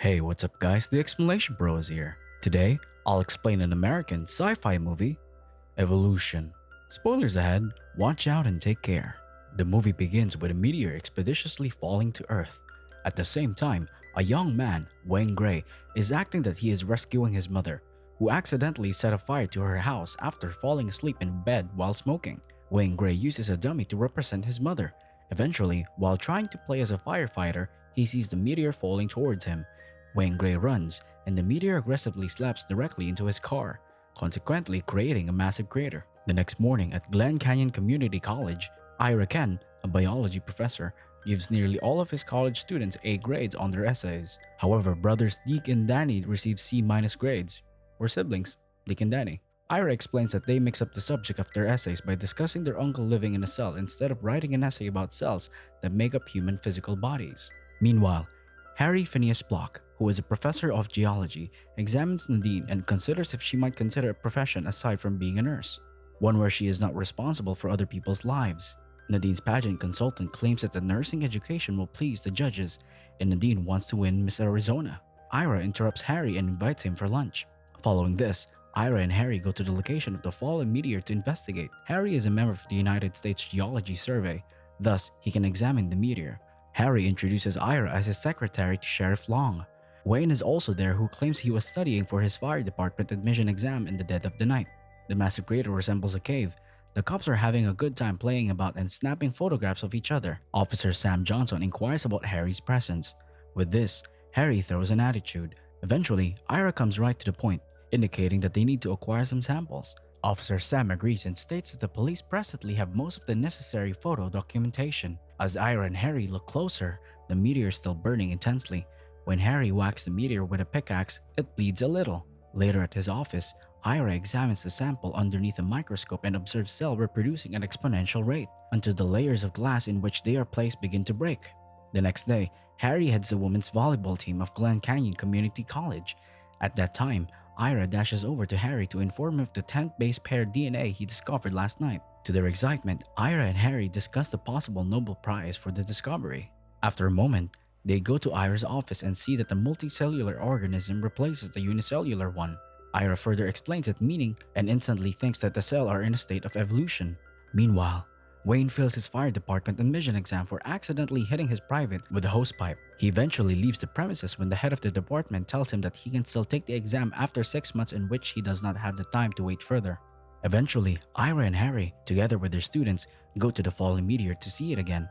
Hey, what's up guys? The Explanation Bro is here. Today, I'll explain an American sci-fi movie, Evolution. Spoilers ahead, watch out and take care. The movie begins with a meteor expeditiously falling to Earth. At the same time, a young man, Wayne Gray, is acting that he is rescuing his mother, who accidentally set a fire to her house after falling asleep in bed while smoking. Wayne Gray uses a dummy to represent his mother. Eventually, while trying to play as a firefighter, he sees the meteor falling towards him. Wayne Gray runs, and the meteor aggressively slaps directly into his car, consequently creating a massive crater. The next morning at Glen Canyon Community College, Ira Ken, a biology professor, gives nearly all of his college students A grades on their essays. However, brothers Deke and Danny receive C- grades. We're siblings, Deke and Danny. Ira explains that they mix up the subject of their essays by discussing their uncle living in a cell instead of writing an essay about cells that make up human physical bodies. Meanwhile, Harry Phineas Block, who is a professor of geology, examines Nadine and considers if she might consider a profession aside from being a nurse, one where she is not responsible for other people's lives. Nadine's pageant consultant claims that the nursing education will please the judges, and Nadine wants to win Miss Arizona. Ira interrupts Harry and invites him for lunch. Following this, Ira and Harry go to the location of the fallen meteor to investigate. Harry is a member of the United States Geology Survey, thus he can examine the meteor. Harry introduces Ira as his secretary to Sheriff Long. Wayne is also there, who claims he was studying for his fire department admission exam in the dead of the night. The massive crater resembles a cave. The cops are having a good time playing about and snapping photographs of each other. Officer Sam Johnson inquires about Harry's presence. With this, Harry throws an attitude. Eventually, Ira comes right to the point, indicating that they need to acquire some samples. Officer Sam agrees and states that the police presently have most of the necessary photo documentation. As Ira and Harry look closer, the meteor is still burning intensely. When Harry whacks the meteor with a pickaxe, it bleeds a little. Later at his office, Ira examines the sample underneath a microscope and observes cells reproducing at an exponential rate until the layers of glass in which they are placed begin to break. The next day, Harry heads the women's volleyball team of Glen Canyon Community College. At that time, Ira dashes over to Harry to inform him of the 10th base pair DNA he discovered last night. To their excitement, Ira and Harry discuss the possible Nobel Prize for the discovery. After a moment, they go to Ira's office and see that the multicellular organism replaces the unicellular one. Ira further explains its meaning and instantly thinks that the cells are in a state of evolution. Meanwhile, Wayne fails his fire department admission exam for accidentally hitting his private with a hosepipe. He eventually leaves the premises when the head of the department tells him that he can still take the exam after 6 months, in which he does not have the time to wait further. Eventually, Ira and Harry, together with their students, go to the fallen meteor to see it again.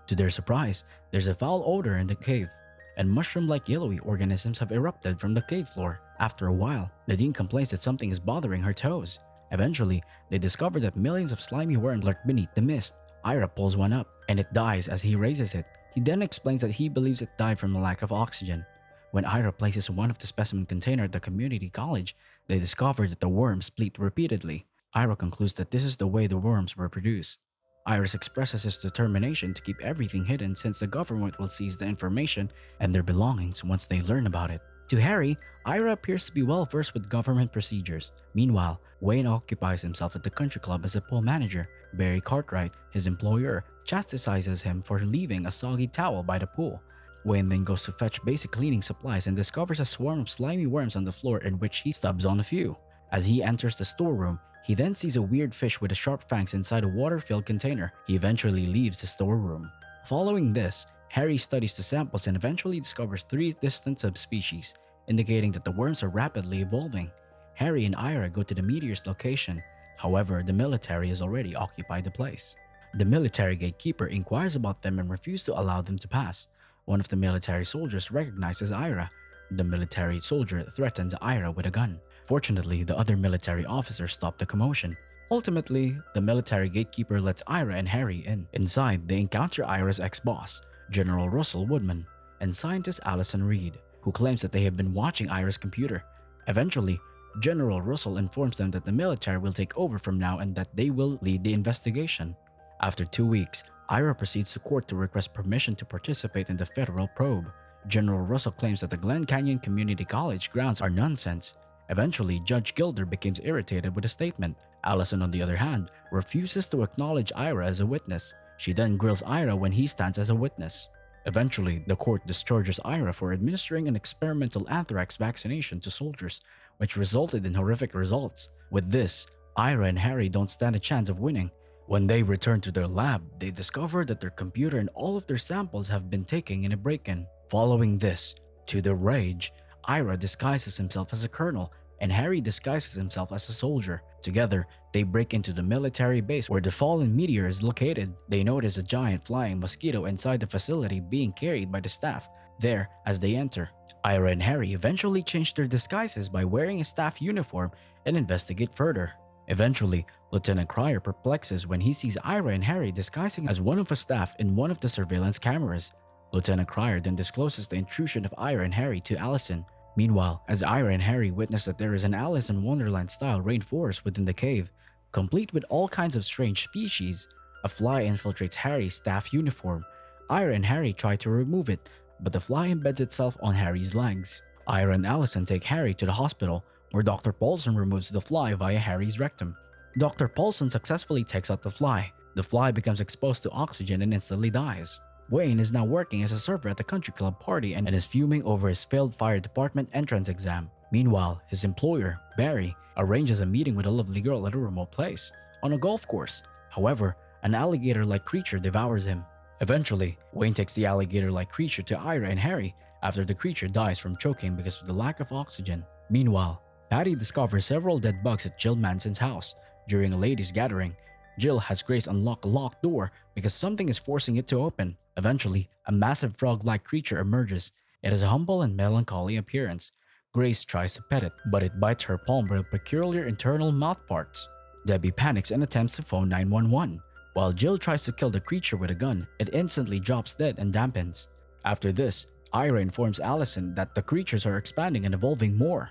To their surprise, there's a foul odor in the cave, and mushroom-like yellowy organisms have erupted from the cave floor. After a while, Nadine complains that something is bothering her toes. Eventually, they discover that millions of slimy worms lurk beneath the mist. Ira pulls one up, and it dies as he raises it. He then explains that he believes it died from a lack of oxygen. When Ira places one of the specimen container at the community college, they discover that the worms bleed repeatedly. Ira concludes that this is the way the worms were produced. Iris expresses his determination to keep everything hidden since the government will seize the information and their belongings once they learn about it. To Harry, Ira appears to be well versed with government procedures. Meanwhile, Wayne occupies himself at the country club as a pool manager. Barry Cartwright, his employer, chastises him for leaving a soggy towel by the pool. Wayne then goes to fetch basic cleaning supplies and discovers a swarm of slimy worms on the floor, in which he stubs on a few. As he enters the storeroom, he then sees a weird fish with a sharp fangs inside a water-filled container. He eventually leaves the storeroom. Following this, Harry studies the samples and eventually discovers 3 distant subspecies, indicating that the worms are rapidly evolving. Harry and Ira go to the meteor's location. However, the military has already occupied the place. The military gatekeeper inquires about them and refuses to allow them to pass. One of the military soldiers recognizes Ira. The military soldier threatens Ira with a gun. Fortunately, the other military officers stop the commotion. Ultimately, the military gatekeeper lets Ira and Harry in. Inside, they encounter Ira's ex-boss, General Russell Woodman, and scientist Allison Reed, who claims that they have been watching Ira's computer. Eventually, General Russell informs them that the military will take over from now and that they will lead the investigation. After 2 weeks, Ira proceeds to court to request permission to participate in the federal probe. General Russell claims that the Glen Canyon Community College grounds are nonsense. Eventually, Judge Gilder becomes irritated with the statement. Allison, on the other hand, refuses to acknowledge Ira as a witness. She then grills Ira when he stands as a witness. Eventually, the court discharges Ira for administering an experimental anthrax vaccination to soldiers, which resulted in horrific results. With this, Ira and Harry don't stand a chance of winning. When they return to their lab, they discover that their computer and all of their samples have been taken in a break-in. Following this, to their rage, Ira disguises himself as a colonel and Harry disguises himself as a soldier. Together, they break into the military base where the fallen meteor is located. They notice a giant flying mosquito inside the facility being carried by the staff there as they enter. Ira and Harry eventually change their disguises by wearing a staff uniform and investigate further. Eventually, Lieutenant Cryer perplexes when he sees Ira and Harry disguising as one of the staff in one of the surveillance cameras. Lieutenant Cryer then discloses the intrusion of Ira and Harry to Allison. Meanwhile, as Ira and Harry witness that there is an Alice in Wonderland-style rainforest within the cave, complete with all kinds of strange species, a fly infiltrates Harry's staff uniform. Ira and Harry try to remove it, but the fly embeds itself on Harry's legs. Ira and Allison take Harry to the hospital, where Dr. Paulson removes the fly via Harry's rectum. Dr. Paulson successfully takes out the fly. The fly becomes exposed to oxygen and instantly dies. Wayne is now working as a server at the country club party and is fuming over his failed fire department entrance exam. Meanwhile, his employer, Barry, arranges a meeting with a lovely girl at a remote place, on a golf course. However, an alligator-like creature devours him. Eventually, Wayne takes the alligator-like creature to Ira and Harry after the creature dies from choking because of the lack of oxygen. Meanwhile, Patty discovers several dead bugs at Jill Manson's house. During a ladies' gathering, Jill has Grace unlock a locked door because something is forcing it to open. Eventually, a massive frog-like creature emerges. It has a humble and melancholy appearance. Grace tries to pet it, but it bites her palm with peculiar internal mouth parts. Debbie panics and attempts to phone 911. While Jill tries to kill the creature with a gun, it instantly drops dead and dampens. After this, Ira informs Allison that the creatures are expanding and evolving more.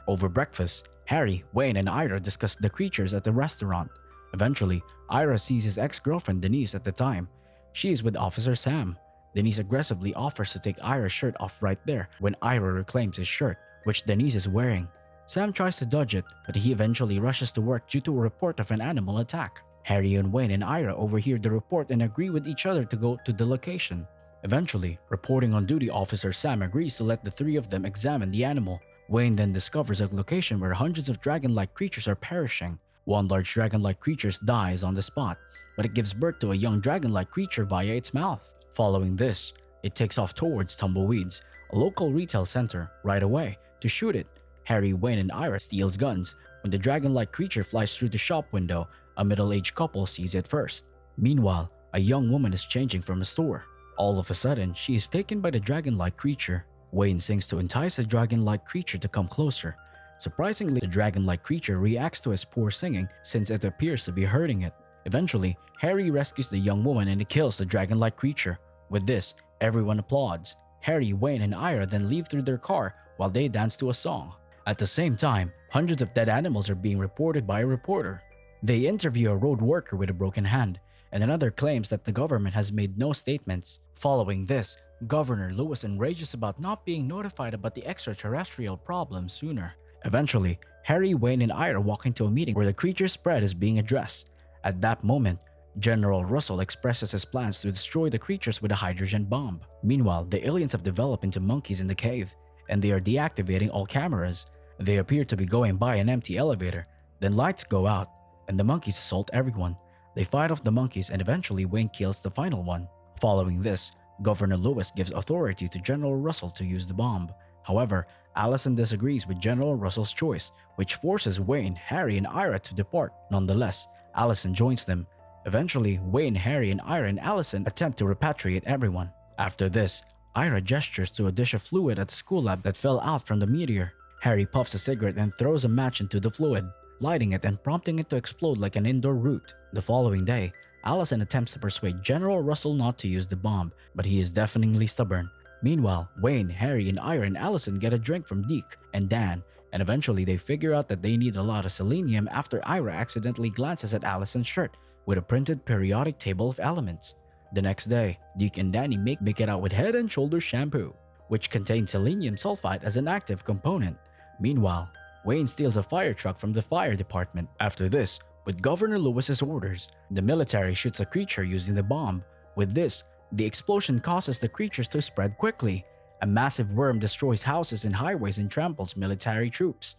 Over breakfast, Harry, Wayne, and Ira discuss the creatures at the restaurant. Eventually, Ira sees his ex-girlfriend Denise at the time. She is with Officer Sam. Denise aggressively offers to take Ira's shirt off right there when Ira reclaims his shirt, which Denise is wearing. Sam tries to dodge it, but he eventually rushes to work due to a report of an animal attack. Harry and Wayne and Ira overhear the report and agree with each other to go to the location. Eventually, reporting on duty Officer Sam agrees to let the three of them examine the animal. Wayne then discovers a location where hundreds of dragon-like creatures are perishing. One large dragon-like creature dies on the spot, but it gives birth to a young dragon-like creature via its mouth. Following this, it takes off towards Tumbleweeds, a local retail center, right away to shoot it. Harry, Wayne, and Ira steals guns. When the dragon-like creature flies through the shop window, a middle-aged couple sees it first. Meanwhile, a young woman is changing from a store. All of a sudden, she is taken by the dragon-like creature. Wayne sings to entice the dragon-like creature to come closer. Surprisingly, the dragon-like creature reacts to his poor singing since it appears to be hurting it. Eventually, Harry rescues the young woman and kills the dragon-like creature. With this, everyone applauds. Harry, Wayne, and Ira then leave through their car while they dance to a song. At the same time, hundreds of dead animals are being reported by a reporter. They interview a road worker with a broken hand, and another claims that the government has made no statements. Following this, Governor Lewis enrages about not being notified about the extraterrestrial problem sooner. Eventually, Harry, Wayne, and Ira walk into a meeting where the creature spread is being addressed. At that moment, General Russell expresses his plans to destroy the creatures with a hydrogen bomb. Meanwhile, the aliens have developed into monkeys in the cave, and they are deactivating all cameras. They appear to be going by an empty elevator. Then lights go out, and the monkeys assault everyone. They fight off the monkeys, and eventually Wayne kills the final one. Following this, Governor Lewis gives authority to General Russell to use the bomb. However, Allison disagrees with General Russell's choice, which forces Wayne, Harry, and Ira to depart. Nonetheless, Allison joins them. Eventually, Wayne, Harry, and Ira and Allison attempt to repatriate everyone. After this, Ira gestures to a dish of fluid at the school lab that fell out from the meteor. Harry puffs a cigarette and throws a match into the fluid, lighting it and prompting it to explode like an indoor root. The following day, Allison attempts to persuade General Russell not to use the bomb, but he is deafeningly stubborn. Meanwhile, Wayne, Harry, and Ira and Allison get a drink from Deke and Dan, and eventually they figure out that they need a lot of selenium after Ira accidentally glances at Allison's shirt with a printed periodic table of elements. The next day, Deke and Danny make it out with Head and Shoulders shampoo, which contains selenium sulfide as an active component. Meanwhile, Wayne steals a fire truck from the fire department. After this, with Governor Lewis's orders, the military shoots a creature using the bomb. With this, The explosion causes the creatures to spread quickly. A massive worm destroys houses and highways and tramples military troops.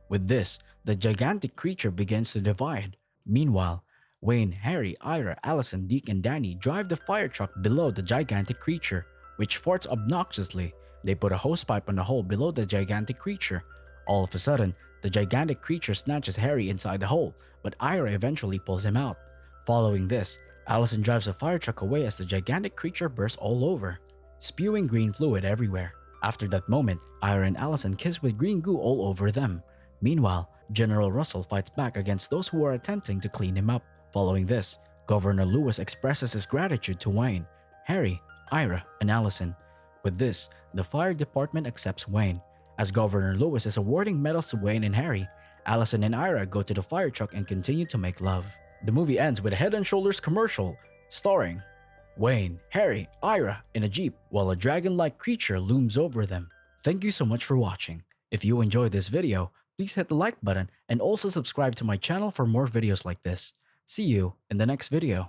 With this, the gigantic creature begins to divide. Meanwhile, Wayne, Harry, Ira, Allison, Deke, and Danny drive the fire truck below the gigantic creature, which farts obnoxiously. They put a hosepipe on the hole below the gigantic creature. All of a sudden, the gigantic creature snatches Harry inside the hole, but Ira eventually pulls him out. Following this, Allison drives the fire truck away as the gigantic creature bursts all over, spewing green fluid everywhere. After that moment, Ira and Allison kiss with green goo all over them. Meanwhile, General Russell fights back against those who are attempting to clean him up. Following this, Governor Lewis expresses his gratitude to Wayne, Harry, Ira, and Allison. With this, the fire department accepts Wayne. As Governor Lewis is awarding medals to Wayne and Harry, Allison and Ira go to the fire truck and continue to make love. The movie ends with a Head & Shoulders commercial starring Wayne, Harry, Ira in a jeep while a dragon-like creature looms over them. Thank you so much for watching. If you enjoyed this video, please hit the like button and also subscribe to my channel for more videos like this. See you in the next video.